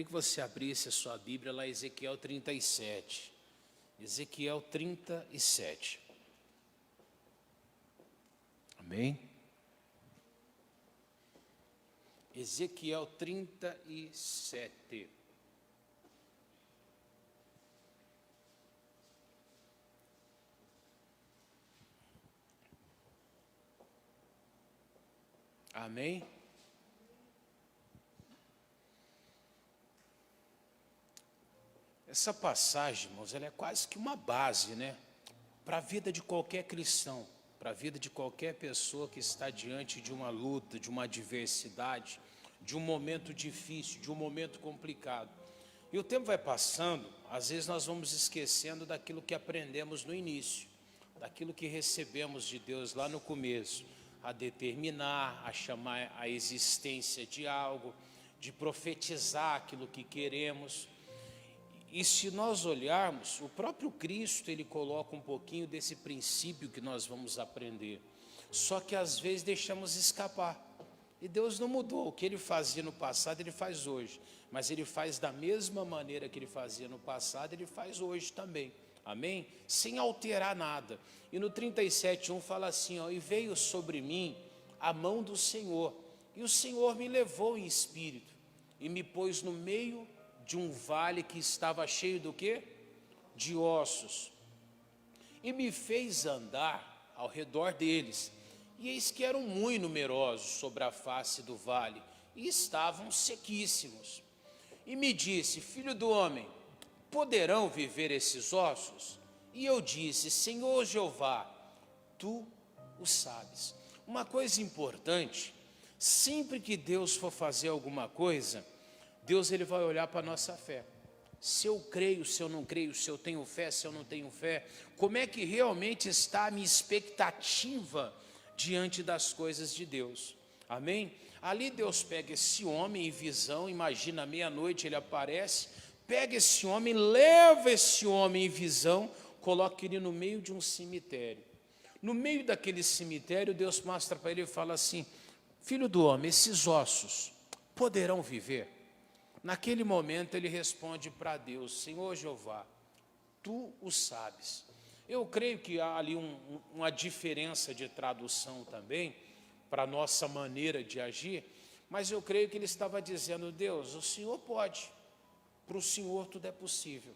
Queria que você abrisse a sua Bíblia lá em Ezequiel 37. Ezequiel 37. Amém? Ezequiel 37. Amém? Essa passagem, irmãos, ela é quase que uma base, né? Para a vida de qualquer cristão, para a vida de qualquer pessoa que está diante de uma luta, de uma adversidade, de um momento difícil, de um momento complicado. E o tempo vai passando, às vezes nós vamos esquecendo daquilo que aprendemos no início, daquilo que recebemos de Deus lá no começo, a determinar, a chamar a existência de algo, de profetizar aquilo que queremos. E se nós olharmos, o próprio Cristo, ele coloca um pouquinho desse princípio que nós vamos aprender. Só que às vezes deixamos escapar. E Deus não mudou. O que ele fazia no passado, ele faz hoje. Mas ele faz da mesma maneira que ele fazia no passado, ele faz hoje também. Amém? Sem alterar nada. E no 37:1 fala assim, ó, e veio sobre mim a mão do Senhor. E o Senhor me levou em espírito e me pôs no meio de um vale que estava cheio do quê? De ossos. E me fez andar ao redor deles. E eis que eram muito numerosos sobre a face do vale, e estavam sequíssimos. E me disse, filho do homem, poderão viver esses ossos? E eu disse, Senhor Jeová, tu o sabes. Uma coisa importante, sempre que Deus for fazer alguma coisa, Deus ele vai olhar para a nossa fé. Se eu creio, se eu não creio, se eu tenho fé, se eu não tenho fé, como é que realmente está a minha expectativa diante das coisas de Deus? Amém? Ali Deus pega esse homem em visão, imagina meia-noite ele aparece, pega esse homem, leva esse homem em visão, coloca ele no meio de um cemitério. No meio daquele cemitério, Deus mostra para ele e fala assim, filho do homem, esses ossos poderão viver? Naquele momento ele responde para Deus, Senhor Jeová, tu o sabes. Eu creio que há ali uma diferença de tradução também, para a nossa maneira de agir, mas eu creio que ele estava dizendo, Deus, o Senhor pode, para o Senhor tudo é possível.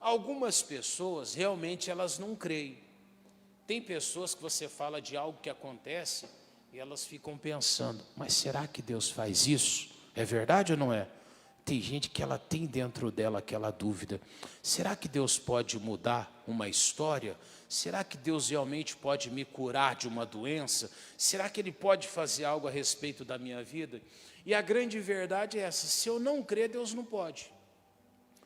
Algumas pessoas realmente elas não creem. Tem pessoas que você fala de algo que acontece e elas ficam pensando, mas será que Deus faz isso? É verdade ou não é? Tem gente que ela tem dentro dela aquela dúvida, será que Deus pode mudar uma história? Será que Deus realmente pode me curar de uma doença? Será que Ele pode fazer algo a respeito da minha vida? E a grande verdade é essa, se eu não crer, Deus não pode.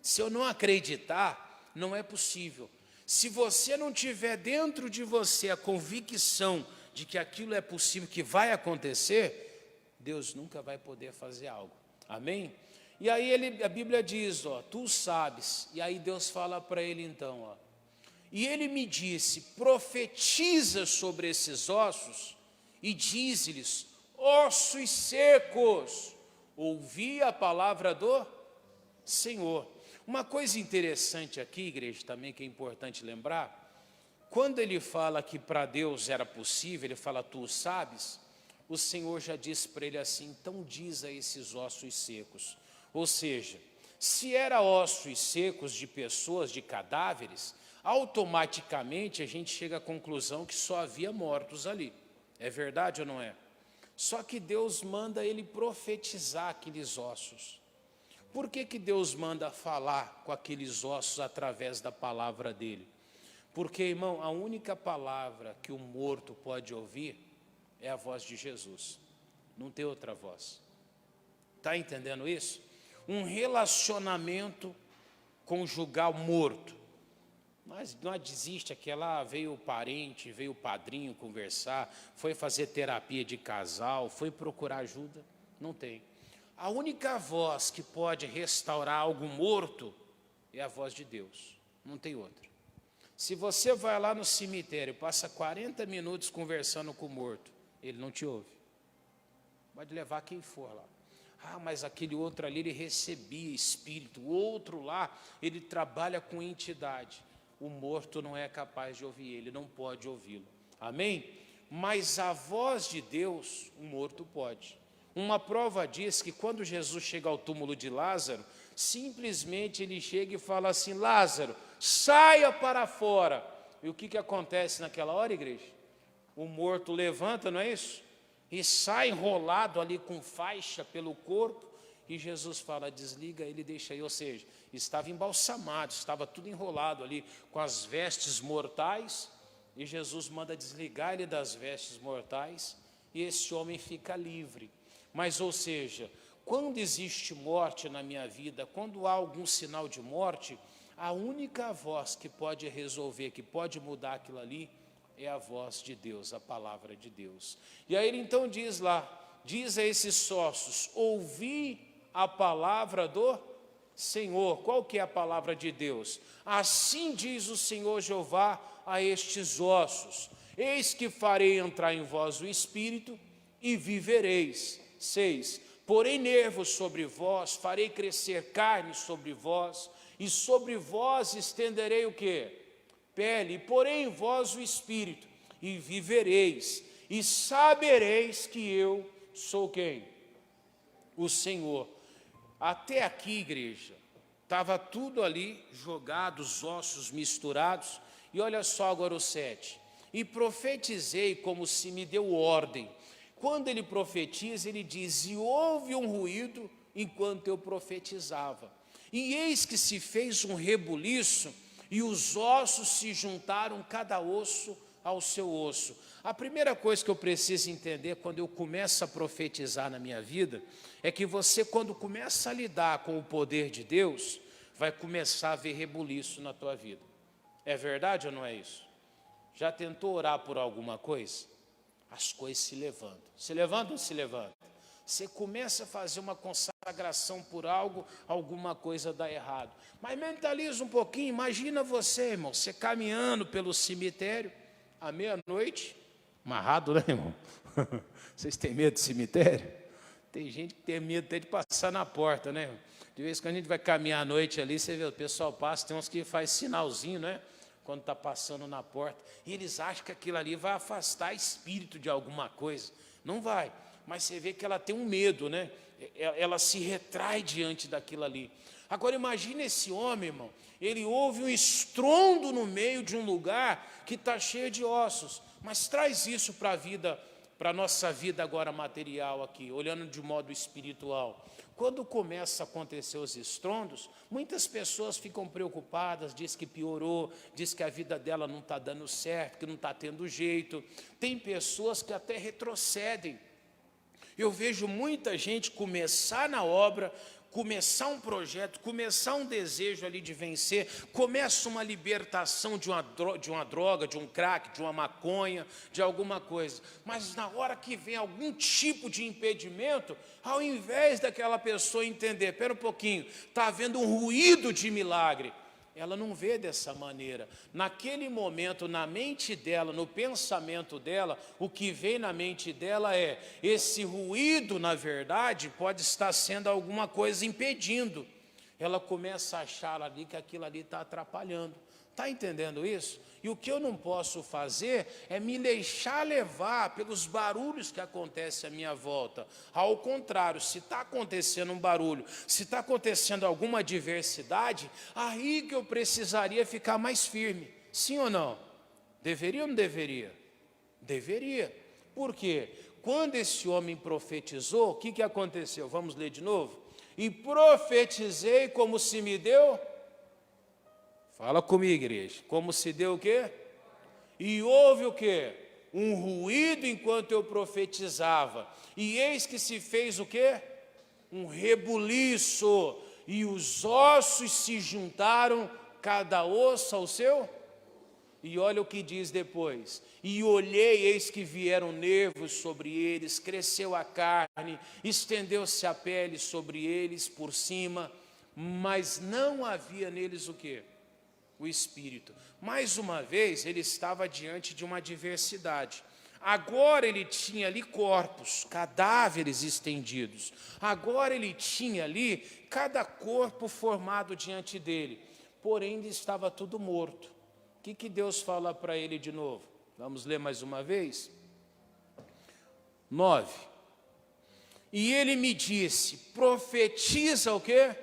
Se eu não acreditar, não é possível. Se você não tiver dentro de você a convicção de que aquilo é possível, que vai acontecer, Deus nunca vai poder fazer algo. Amém? E aí a Bíblia diz, ó, tu sabes. E aí Deus fala para ele então, ó. E ele me disse, profetiza sobre esses ossos e dize-lhes, ossos secos, ouvi a palavra do Senhor. Uma coisa interessante aqui, igreja, também que é importante lembrar, quando ele fala que para Deus era possível, ele fala, tu sabes, o Senhor já disse para ele assim, então diz a esses ossos secos. Ou seja, se era ossos secos de pessoas, de cadáveres, automaticamente a gente chega à conclusão que só havia mortos ali. É verdade ou não é? Só que Deus manda ele profetizar aqueles ossos. Por que Deus manda falar com aqueles ossos através da palavra dele? Porque, irmão, a única palavra que o morto pode ouvir é a voz de Jesus. Não tem outra voz. Está entendendo isso? Um relacionamento conjugal morto. Mas não existe aquela, veio o parente, veio o padrinho conversar, foi fazer terapia de casal, foi procurar ajuda. Não tem. A única voz que pode restaurar algo morto é a voz de Deus. Não tem outra. Se você vai lá no cemitério, passa 40 minutos conversando com o morto, ele não te ouve. Pode levar quem for lá. Ah, mas aquele outro ali, ele recebia espírito. O outro lá, ele trabalha com entidade. O morto não é capaz de ouvir ele, não pode ouvi-lo. Amém? Mas a voz de Deus, o morto pode. Uma prova diz que quando Jesus chega ao túmulo de Lázaro, simplesmente ele chega e fala assim: Lázaro, saia para fora. E o que acontece naquela hora, igreja? O morto levanta, não é isso? E sai enrolado ali com faixa pelo corpo, e Jesus fala: desliga ele, deixa aí. Ou seja, estava embalsamado, estava tudo enrolado ali com as vestes mortais, e Jesus manda desligar ele das vestes mortais, e esse homem fica livre. Mas, ou seja, quando existe morte na minha vida, quando há algum sinal de morte, a única voz que pode resolver, que pode mudar aquilo ali, é a voz de Deus, a palavra de Deus. E aí ele então diz lá, diz a esses ossos: ouvi a palavra do Senhor. Qual que é a palavra de Deus? Assim diz o Senhor Jeová a estes ossos: eis que farei entrar em vós o Espírito e vivereis. 6. Porei nervos sobre vós, farei crescer carne sobre vós, e sobre vós estenderei o quê? Pele, e porei em vós o Espírito, e vivereis, e sabereis que eu sou quem? O Senhor. Até aqui, igreja, estava tudo ali jogado, os ossos misturados, e olha só agora o 7. E profetizei como se me deu ordem. Quando ele profetiza, ele diz: e houve um ruído enquanto eu profetizava. E eis que se fez um rebuliço, e os ossos se juntaram, cada osso ao seu osso. A primeira coisa que eu preciso entender quando eu começo a profetizar na minha vida, é que você, quando começa a lidar com o poder de Deus, vai começar a ver rebuliço na tua vida. É verdade ou não é isso? Já tentou orar por alguma coisa? As coisas se levantam. Se levantam ou se levantam? Você começa a fazer uma consagração por algo, alguma coisa dá errado. Mas mentaliza um pouquinho, imagina você, irmão, você caminhando pelo cemitério, à meia-noite, amarrado, né, irmão? Vocês têm medo de cemitério? Tem gente que tem medo até de passar na porta, né? De vez em quando a gente vai caminhar à noite ali, você vê, o pessoal passa, tem uns que faz sinalzinho, né? Quando está passando na porta, e eles acham que aquilo ali vai afastar espírito de alguma coisa. Não vai, mas você vê que ela tem um medo, né? Ela se retrai diante daquilo ali. Agora imagine esse homem, irmão, ele ouve um estrondo no meio de um lugar que está cheio de ossos, mas traz isso para a vida, para a nossa vida agora material aqui, olhando de modo espiritual. Quando começa a acontecer os estrondos, muitas pessoas ficam preocupadas, diz que piorou, diz que a vida dela não está dando certo, que não está tendo jeito. Tem pessoas que até retrocedem. Eu vejo muita gente começar na obra, começar um projeto, começar um desejo ali de vencer, começa uma libertação de uma droga, de um crack, de uma maconha, de alguma coisa. Mas na hora que vem algum tipo de impedimento, ao invés daquela pessoa entender, espera um pouquinho, está havendo um ruído de milagre, ela não vê dessa maneira. Naquele momento, na mente dela, no pensamento dela, o que vem na mente dela é: esse ruído, na verdade, pode estar sendo alguma coisa impedindo. Ela começa a achar ali que aquilo ali está atrapalhando. Está entendendo isso? E o que eu não posso fazer é me deixar levar pelos barulhos que acontecem à minha volta. Ao contrário, se está acontecendo um barulho, se está acontecendo alguma adversidade, aí que eu precisaria ficar mais firme. Sim ou não? Deveria ou não deveria? Deveria. Por quê? Quando esse homem profetizou, o que aconteceu? Vamos ler de novo? E profetizei como se me deu... Fala comigo, igreja. Como se deu o quê? E houve o quê? Um ruído enquanto eu profetizava. E eis que se fez o quê? Um rebuliço. E os ossos se juntaram, cada osso ao seu. E olha o que diz depois. E olhei, eis que vieram nervos sobre eles, cresceu a carne, estendeu-se a pele sobre eles por cima, mas não havia neles o quê? O Espírito. Mais uma vez, ele estava diante de uma adversidade. Agora ele tinha ali corpos, cadáveres estendidos. Agora ele tinha ali cada corpo formado diante dele. Porém, ainda estava tudo morto. O que Deus fala para ele de novo? Vamos ler mais uma vez? 9. E ele me disse, profetiza o quê?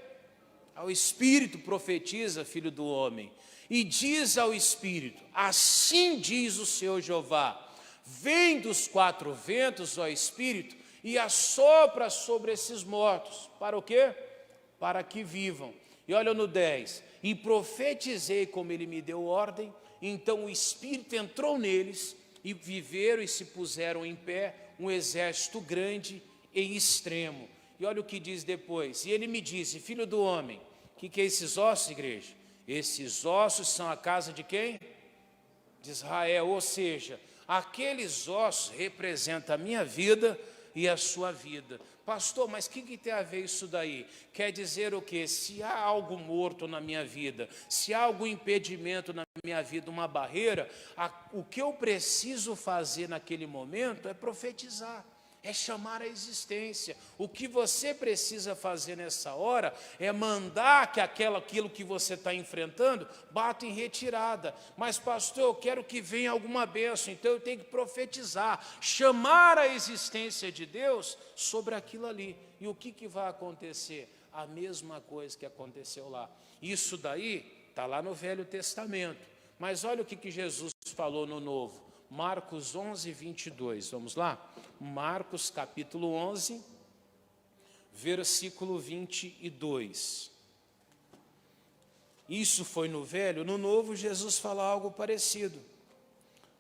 Ao Espírito profetiza, filho do homem. E diz ao Espírito, assim diz o Senhor Jeová, vem dos quatro ventos, ó Espírito, e assopra sobre esses mortos. Para o quê? Para que vivam. E olha no 10. E profetizei como ele me deu ordem, então o Espírito entrou neles, e viveram e se puseram em pé um exército grande e extremo. E olha o que diz depois. E ele me disse, filho do homem, o que é esses ossos, igreja? Esses ossos são a casa de quem? De Israel, ou seja, aqueles ossos representam a minha vida e a sua vida. Pastor, mas o que tem a ver isso daí? Quer dizer o quê? Se há algo morto na minha vida, se há algum impedimento na minha vida, uma barreira, o que eu preciso fazer naquele momento é profetizar. É chamar a existência. O que você precisa fazer nessa hora é mandar que aquilo que você está enfrentando bata em retirada. Mas pastor, eu quero que venha alguma bênção, então eu tenho que profetizar, chamar a existência de Deus sobre aquilo ali. E o que vai acontecer? A mesma coisa que aconteceu lá. Isso daí está lá no Velho Testamento. Mas olha o que Jesus falou no Novo. Marcos 11, 22, vamos lá? Marcos capítulo 11, versículo 22. Isso foi no Velho, no Novo Jesus fala algo parecido.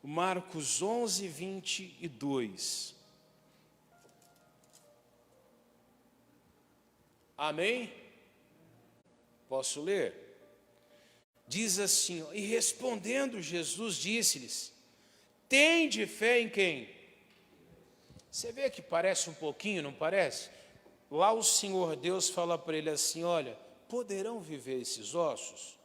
Marcos 11, 22. Amém? Posso ler? Diz assim, e respondendo Jesus disse-lhes, tende fé em quem? Você vê que parece um pouquinho, não parece? Lá o Senhor Deus fala para ele assim, olha, poderão viver esses ossos?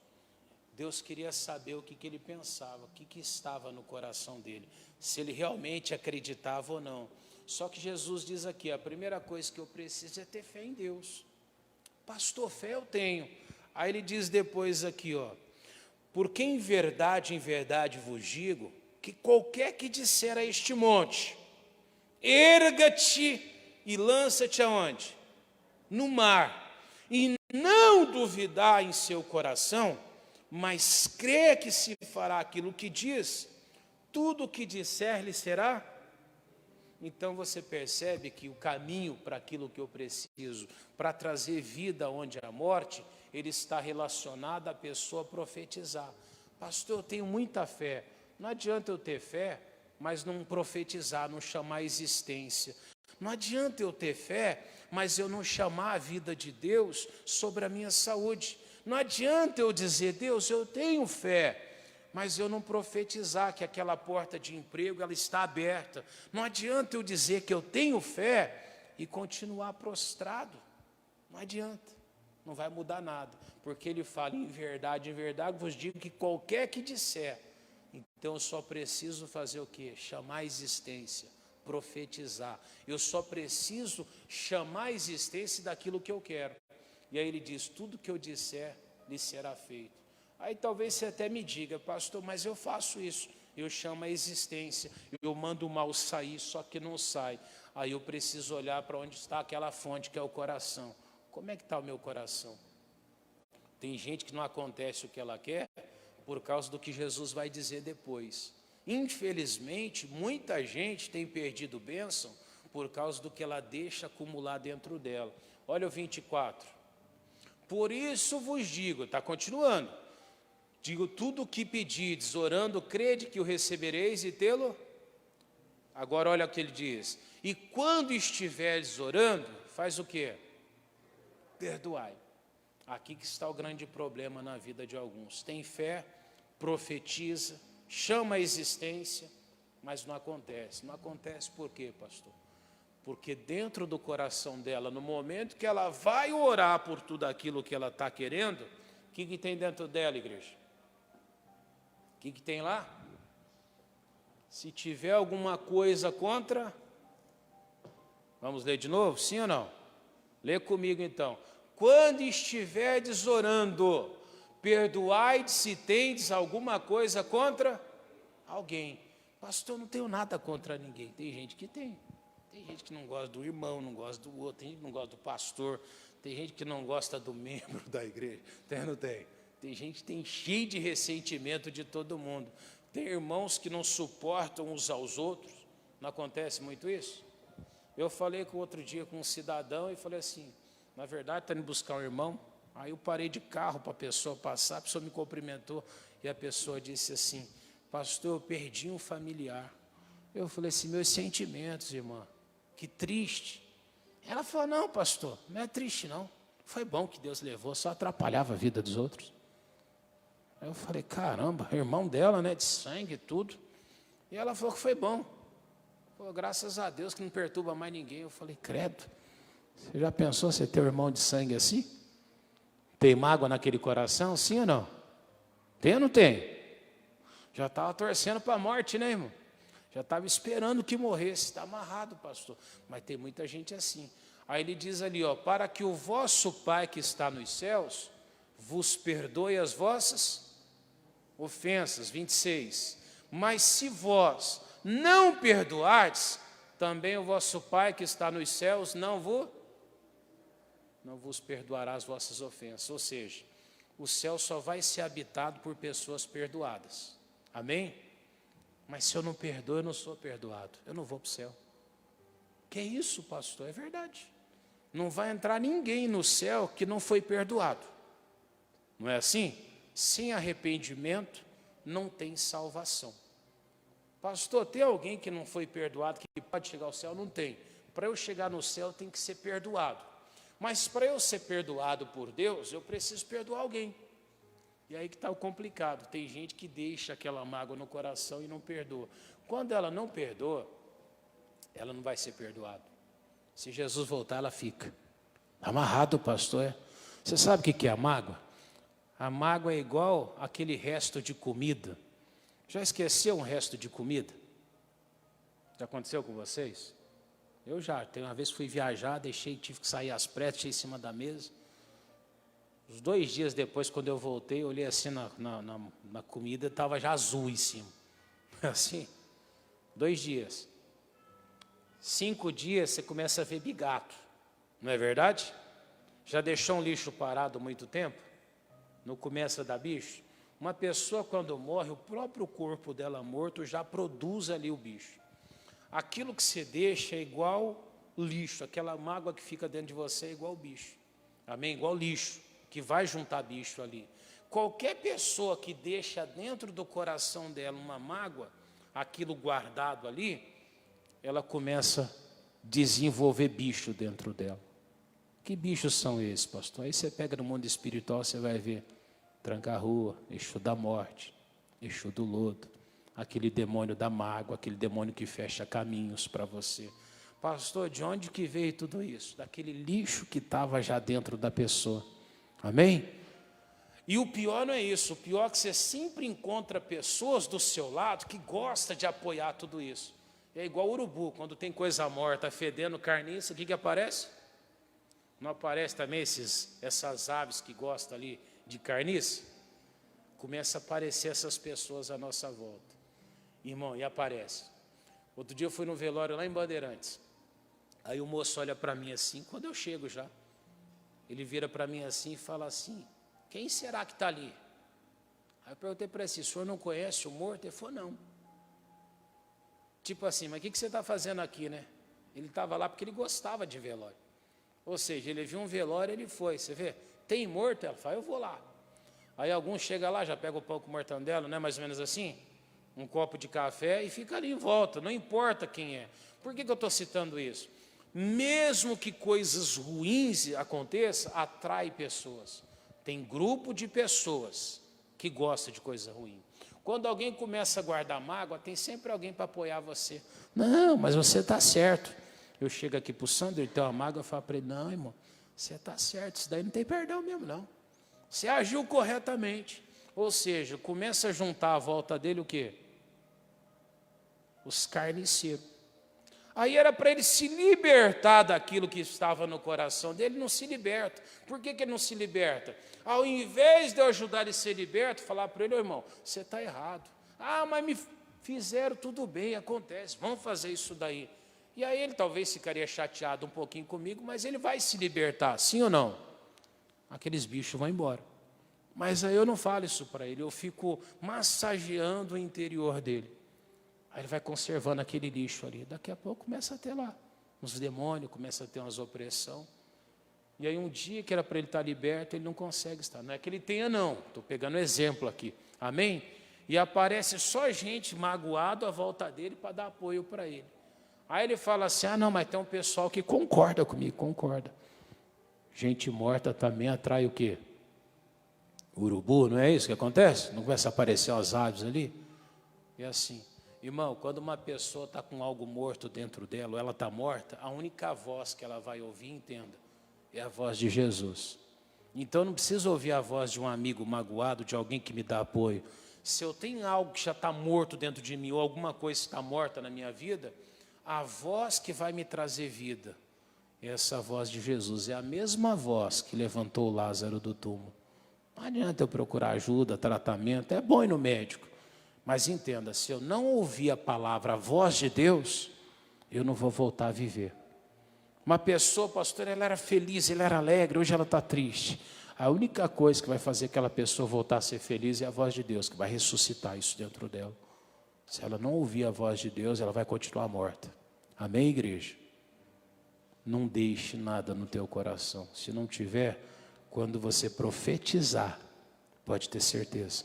Deus queria saber o que ele pensava, o que estava no coração dele, se ele realmente acreditava ou não. Só que Jesus diz aqui, a primeira coisa que eu preciso é ter fé em Deus. Pastor, fé eu tenho. Aí ele diz depois aqui, ó, porque em verdade vos digo, que qualquer que disser a este monte, erga-te e lança-te aonde? No mar, e não duvidar em seu coração, mas crê que se fará aquilo que diz, tudo o que disser lhe será. Então você percebe que o caminho para aquilo que eu preciso, para trazer vida onde há morte, ele está relacionado à pessoa profetizar. Pastor, eu tenho muita fé. Não adianta eu ter fé, mas não profetizar, não chamar a existência. Não adianta eu ter fé, mas eu não chamar a vida de Deus sobre a minha saúde. Não adianta eu dizer, Deus, eu tenho fé, mas eu não profetizar que aquela porta de emprego ela está aberta. Não adianta eu dizer que eu tenho fé e continuar prostrado. Não adianta, não vai mudar nada. Porque ele fala, em verdade vos digo que qualquer que disser. Então eu só preciso fazer o quê? Chamar a existência, profetizar. Eu só preciso chamar a existência daquilo que eu quero. E aí ele diz, tudo que eu disser lhe será feito. Aí talvez você até me diga, pastor, mas eu faço isso. Eu chamo a existência, eu mando o mal sair, só que não sai. Aí eu preciso olhar para onde está aquela fonte que é o coração. Como é que está o meu coração? Tem gente que não acontece o que ela quer por causa do que Jesus vai dizer depois. Infelizmente, muita gente tem perdido bênção por causa do que ela deixa acumular dentro dela. Olha o 24. Por isso vos digo, está continuando. Digo, tudo o que pedides, orando, crede que o recebereis e tê-lo. Agora olha o que ele diz. E quando estiveres orando, faz o quê? Perdoai. Aqui que está o grande problema na vida de alguns. Tem fé, profetiza, chama a existência, mas não acontece. Não acontece por quê, pastor? Porque dentro do coração dela, no momento que ela vai orar por tudo aquilo que ela está querendo, o que tem dentro dela, igreja? O que tem lá? Se tiver alguma coisa contra, vamos ler de novo? Sim ou não? Lê comigo então. Quando estiverdes orando, perdoai se tendes alguma coisa contra alguém. Pastor, eu não tenho nada contra ninguém. Tem gente que tem. Tem gente que não gosta do irmão, não gosta do outro. Tem gente que não gosta do pastor. Tem gente que não gosta do membro da igreja. Tem ou não tem? Tem gente que tem cheio de ressentimento de todo mundo. Tem irmãos que não suportam uns aos outros. Não acontece muito isso? Eu falei com outro dia com um cidadão e falei assim, na verdade, está indo buscar um irmão. Aí eu parei de carro para a pessoa passar, a pessoa me cumprimentou e a pessoa disse assim, pastor, eu perdi um familiar. Eu falei assim, meus sentimentos, irmã, que triste. Ela falou, não, pastor, não é triste não. Foi bom que Deus levou, só atrapalhava a vida dos outros. Aí eu falei, caramba, irmão dela, né, de sangue e tudo. E ela falou que foi bom. Pô, graças a Deus que não perturba mais ninguém. Eu falei, credo, você já pensou você ter um irmão de sangue assim? Tem mágoa naquele coração, sim ou não? Tem ou não tem? Já estava torcendo para a morte, né, irmão? Já estava esperando que morresse. Está amarrado, pastor. Mas tem muita gente assim. Aí ele diz ali, ó, para que o vosso Pai que está nos céus vos perdoe as vossas ofensas. 26. Mas se vós não perdoardes, também o vosso Pai que está nos céus não vos perdoará as vossas ofensas. Ou seja, o céu só vai ser habitado por pessoas perdoadas. Amém? Mas se eu não perdoo, eu não sou perdoado. Eu não vou para o céu. Que isso, pastor? É verdade. Não vai entrar ninguém no céu que não foi perdoado. Não é assim? Sem arrependimento, não tem salvação. Pastor, tem alguém que não foi perdoado, que pode chegar ao céu? Não tem. Para eu chegar no céu, tem que ser perdoado. Mas para eu ser perdoado por Deus, eu preciso perdoar alguém. E aí que está o complicado. Tem gente que deixa aquela mágoa no coração e não perdoa. Quando ela não perdoa, ela não vai ser perdoada. Se Jesus voltar, ela fica. Amarrado, pastor. Você sabe o que é a mágoa? A mágoa é igual aquele resto de comida. Já esqueceu um resto de comida? Já aconteceu com vocês? Eu já. Tem uma vez fui viajar, tive que sair às pressas, deixei em cima da mesa. Uns 2 dias depois, quando eu voltei, eu olhei assim na comida, estava já azul em cima. Assim, 2 dias. 5 dias, você começa a ver bigato. Não é verdade? Já deixou um lixo parado muito tempo? Não começa a dar bicho? Uma pessoa, quando morre, o próprio corpo dela morto já produz ali o bicho. Aquilo que você deixa é igual lixo. Aquela mágoa que fica dentro de você é igual bicho. Amém? Igual lixo, que vai juntar bicho ali. Qualquer pessoa que deixa dentro do coração dela uma mágoa, aquilo guardado ali, ela começa a desenvolver bicho dentro dela. Que bichos são esses, pastor? Aí você pega no mundo espiritual, você vai ver tranca-rua, Exu da morte, Exu do lodo, aquele demônio da mágoa, aquele demônio que fecha caminhos para você. Pastor, de onde que veio tudo isso? Daquele lixo que estava já dentro da pessoa. Amém? E o pior não é isso, o pior é que você sempre encontra pessoas do seu lado que gostam de apoiar tudo isso. É igual urubu, quando tem coisa morta, fedendo carniça, o que aparece? Não aparece também essas aves que gostam ali de carniça? Começa a aparecer essas pessoas à nossa volta. Irmão, e aparece. Outro dia eu fui no velório lá em Bandeirantes. Aí o moço olha para mim assim, quando eu chego já. Ele vira para mim assim e fala assim, quem será que está ali? Aí eu perguntei para ele, o senhor não conhece o morto? Ele falou, não. Tipo assim, mas o que você está fazendo aqui, né? Ele estava lá porque ele gostava de velório. Ou seja, ele viu um velório, ele foi. Você vê, tem morto? Ela fala, eu vou lá. Aí alguns chegam lá, já pega o pão com mortandela, não é mais ou menos assim? Um copo de café e fica ali em volta, não importa quem é. Por que eu estou citando isso? Mesmo que coisas ruins aconteçam, atrai pessoas. Tem grupo de pessoas que gostam de coisa ruim. Quando alguém começa a guardar mágoa, tem sempre alguém para apoiar você. Não, mas você está certo. Eu chego aqui para o Sandro, ele tem uma mágoa, eu falo para ele, não, irmão, você está certo, isso daí não tem perdão mesmo, não. Você agiu corretamente. Ou seja, começa a juntar à volta dele o quê? Os carniceiros. Aí era para ele se libertar daquilo que estava no coração dele, não se liberta. Por que ele não se liberta? Ao invés de eu ajudar ele a ser liberto, falar para ele: ô irmão, você está errado. Ah, mas me fizeram, tudo bem, acontece, vamos fazer isso daí. E aí ele talvez ficaria chateado um pouquinho comigo, mas ele vai se libertar, sim ou não? Aqueles bichos vão embora. Mas aí eu não falo isso para ele, eu fico massageando o interior dele. Aí ele vai conservando aquele lixo ali. Daqui a pouco começa a ter lá uns demônios, começa a ter umas opressão. E aí um dia que era para ele estar liberto, ele não consegue estar. Não é que ele tenha não, estou pegando exemplo aqui. Amém? E aparece só gente magoada à volta dele para dar apoio para ele. Aí ele fala assim: ah não, mas tem um pessoal que concorda comigo, concorda. Gente morta também atrai o quê? Urubu, não é isso que acontece? Não começa a aparecer as aves ali? É assim. Irmão, quando uma pessoa está com algo morto dentro dela, ou ela está morta, a única voz que ela vai ouvir, entenda, é a voz de Jesus. Então eu não preciso ouvir a voz de um amigo magoado, de alguém que me dá apoio. Se eu tenho algo que já está morto dentro de mim, ou alguma coisa que está morta na minha vida, a voz que vai me trazer vida, é essa voz de Jesus. É a mesma voz que levantou Lázaro do túmulo. Não adianta eu procurar ajuda, tratamento, é bom ir no médico. Mas entenda, se eu não ouvir a palavra, a voz de Deus, eu não vou voltar a viver. Uma pessoa, pastor, ela era feliz, ela era alegre, hoje ela está triste. A única coisa que vai fazer aquela pessoa voltar a ser feliz é a voz de Deus, que vai ressuscitar isso dentro dela. Se ela não ouvir a voz de Deus, ela vai continuar morta. Amém, igreja? Não deixe nada no teu coração. Se não tiver, quando você profetizar, pode ter certeza,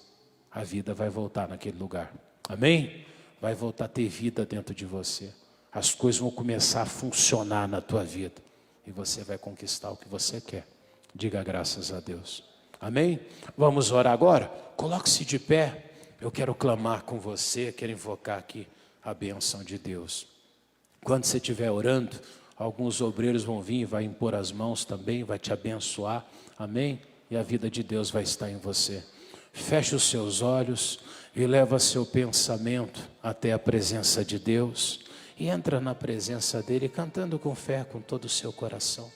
a vida vai voltar naquele lugar. Amém? Vai voltar a ter vida dentro de você. As coisas vão começar a funcionar na tua vida. E você vai conquistar o que você quer. Diga graças a Deus. Amém? Vamos orar agora? Coloque-se de pé. Eu quero clamar com você, quero invocar aqui a bênção de Deus. Quando você estiver orando, alguns obreiros vão vir, vai impor as mãos também, vai te abençoar. Amém? E a vida de Deus vai estar em você. Feche os seus olhos e leva seu pensamento até a presença de Deus. E entra na presença dEle cantando com fé, com todo o seu coração.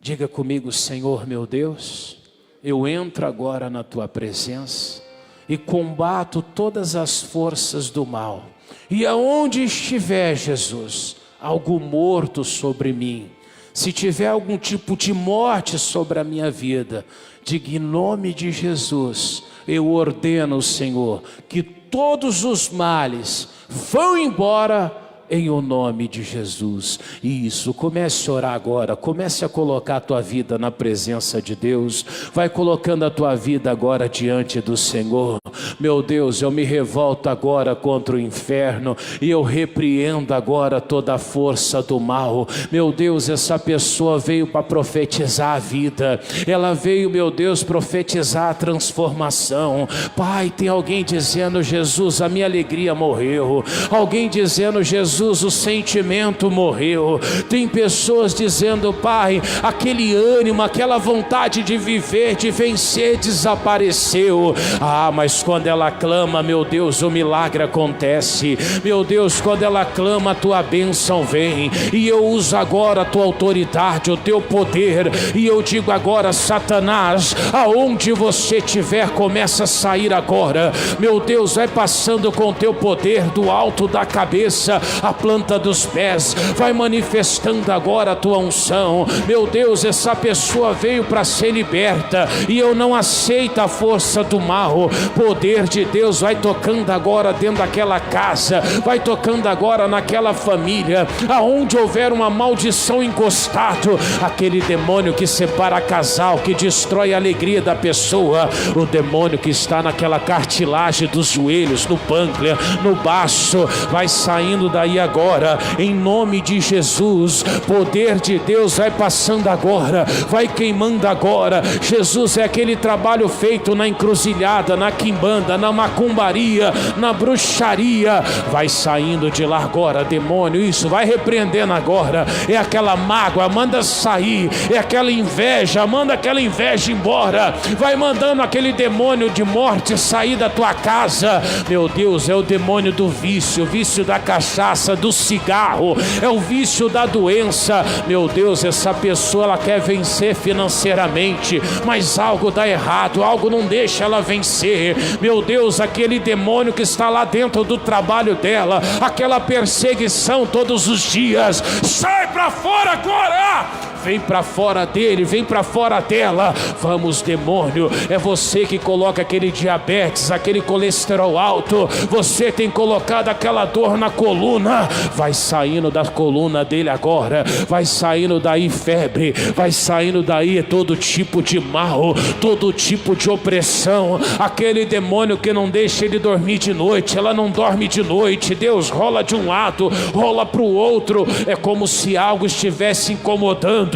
Diga comigo: Senhor meu Deus, eu entro agora na Tua presença e combato todas as forças do mal. E aonde estiver, Jesus, algo morto sobre mim, se tiver algum tipo de morte sobre a minha vida, diga em nome de Jesus, eu ordeno, Senhor, que todos os males vão embora em o nome de Jesus. Isso, comece a orar agora, comece a colocar a tua vida na presença de Deus, vai colocando a tua vida agora diante do Senhor. Meu Deus, eu me revolto agora contra o inferno e eu repreendo agora toda a força do mal. Meu Deus, essa pessoa veio para profetizar a vida, ela veio, meu Deus, profetizar a transformação. Pai, tem alguém dizendo: Jesus, a minha alegria morreu. Alguém dizendo: Jesus, o sentimento morreu. Tem pessoas dizendo: Pai, aquele ânimo, aquela vontade de viver, de vencer desapareceu. Ah, mas quando ela clama, meu Deus, o milagre acontece. Meu Deus, quando ela clama, a tua bênção vem. E eu uso agora a tua autoridade, o teu poder, e eu digo agora: Satanás, aonde você estiver, começa a sair agora. Meu Deus, vai passando com o teu poder do alto da cabeça a planta dos pés, vai manifestando agora a tua unção. Meu Deus, essa pessoa veio para ser liberta e eu não aceito a força do mal. Poder de Deus vai tocando agora dentro daquela casa, vai tocando agora naquela família, aonde houver uma maldição encostado, aquele demônio que separa casal, que destrói a alegria da pessoa, o demônio que está naquela cartilagem dos joelhos, no pâncreas, no baço, vai saindo daí agora, em nome de Jesus. Poder de Deus vai passando agora, vai queimando agora. Jesus, é aquele trabalho feito na encruzilhada, na quimbanda, na macumbaria, na bruxaria, vai saindo de lá agora, demônio. Isso, vai repreendendo agora. É aquela mágoa, manda sair. É aquela inveja, manda aquela inveja embora. Vai mandando aquele demônio de morte sair da tua casa. Meu Deus, é o demônio do vício, o vício da cachaça, do cigarro, é o vício da doença. Meu Deus, essa pessoa, ela quer vencer financeiramente, mas algo dá errado, algo não deixa ela vencer. Meu Deus, aquele demônio que está lá dentro do trabalho dela, aquela perseguição todos os dias, sai para fora agora! Vem para fora dele, vem para fora dela. Vamos, demônio, é você que coloca aquele diabetes, aquele colesterol alto. Você tem colocado aquela dor na coluna. Vai saindo da coluna dele agora. Vai saindo daí febre. Vai saindo daí todo tipo de mal, todo tipo de opressão. Aquele demônio que não deixa ele dormir de noite. Ela não dorme de noite. Deus rola de um lado, rola para o outro. É como se algo estivesse incomodando.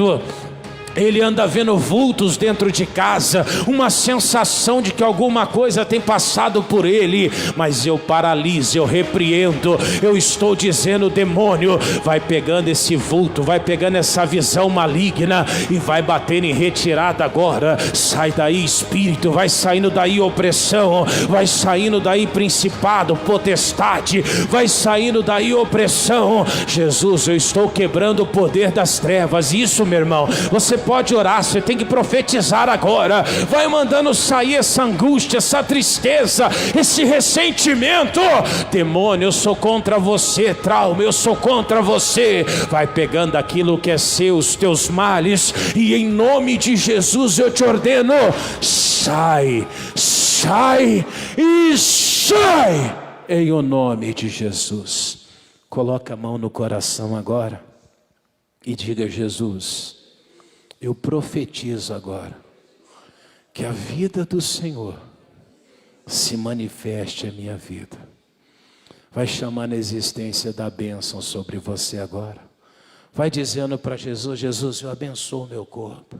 Ele anda vendo vultos dentro de casa, uma sensação de que alguma coisa tem passado por ele, mas eu paraliso, eu repreendo, eu estou dizendo, demônio, vai pegando esse vulto, vai pegando essa visão maligna e vai batendo em retirada agora. Sai daí, espírito, vai saindo daí opressão, vai saindo daí principado, potestade, vai saindo daí opressão. Jesus, eu estou quebrando o poder das trevas. Isso, meu irmão, você pode orar, você tem que profetizar agora. Vai mandando sair essa angústia, essa tristeza, esse ressentimento. Demônio, eu sou contra você. Trauma, eu sou contra você. Vai pegando aquilo que é seu, os teus males, e em nome de Jesus eu te ordeno, sai, sai e sai, em o nome de Jesus. Coloca a mão no coração agora e diga: Jesus, eu profetizo agora que a vida do Senhor se manifeste em minha vida. Vai chamando a existência da bênção sobre você agora. Vai dizendo para Jesus: Jesus, eu abençoo o meu corpo.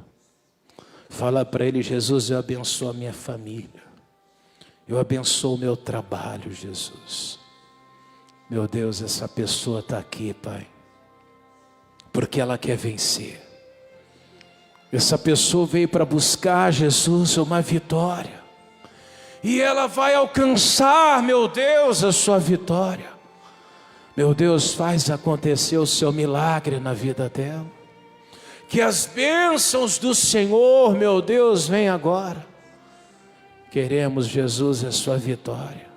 Fala para ele: Jesus, eu abençoo a minha família. Eu abençoo o meu trabalho, Jesus. Meu Deus, essa pessoa está aqui, Pai, porque ela quer vencer. Essa pessoa veio para buscar, Jesus, uma vitória. E ela vai alcançar, meu Deus, a sua vitória. Meu Deus, faz acontecer o seu milagre na vida dela. Que as bênçãos do Senhor, meu Deus, venham agora. Queremos, Jesus, a sua vitória.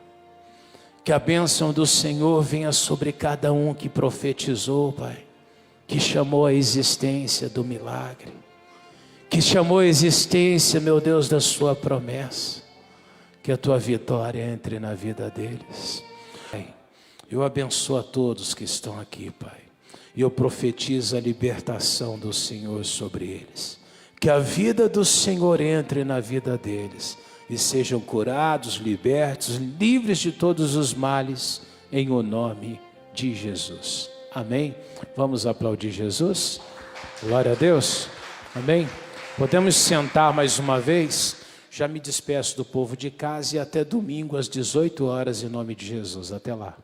Que a bênção do Senhor venha sobre cada um que profetizou, Pai. Que chamou a existência do milagre. Que chamou a existência, meu Deus, da sua promessa. Que a tua vitória entre na vida deles. Pai, eu abençoo a todos que estão aqui, Pai. E eu profetizo a libertação do Senhor sobre eles. Que a vida do Senhor entre na vida deles. E sejam curados, libertos, livres de todos os males. Em o nome de Jesus. Amém? Vamos aplaudir Jesus? Glória a Deus. Amém? Podemos sentar mais uma vez. Já me despeço do povo de casa e até domingo às 18 horas em nome de Jesus. Até lá.